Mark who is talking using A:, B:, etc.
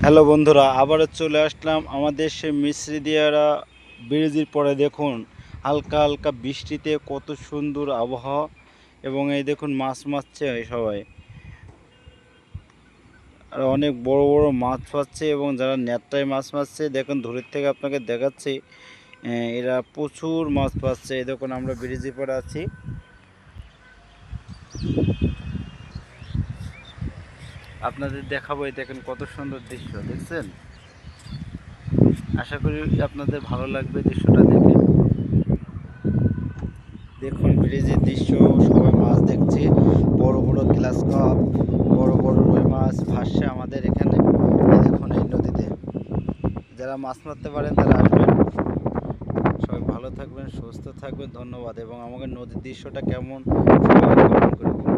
A: Hello বন্ধুরা, আবারও চলে আসলাম আমাদের সে মিছরি দিয়ারা ব্রিজের পরে। দেখুন হালকা হালকা বৃষ্টিতে কত সুন্দর আবহাওয়া, এবং এই দেখুন মাছ মারছে সবাই, আর অনেক বড় বড় মাছ পাচ্ছে। এবং যারা নেটটায় মাছ মারছে দেখুন, দূরের থেকে আপনাকে দেখাচ্ছি, এরা প্রচুর মাছ পাচ্ছে। এই দেখুন আমরা ব্রিজের পরে আছি, আপনাদের দেখাবো। এই দেখেন কত সুন্দর দৃশ্য দেখছেন। আশা করি আপনাদের ভালো লাগবে দৃশ্যটা দেখে। দেখুন ব্রিজের দৃশ্য, সবাই মাছ দেখছে। বড় বড় গ্লাস কাপ, বড় বড় রুই মাছ ভাসছে আমাদের এখানে। এই দেখুন এই নদীতে যারা মাছ মারতে পারেন তারা আসবেন। সবাই ভালো থাকবেন, সুস্থ থাকবেন, ধন্যবাদ। এবং আমাদের নদীর দৃশ্যটা কেমন সবাই কমেন্ট করে বলুন।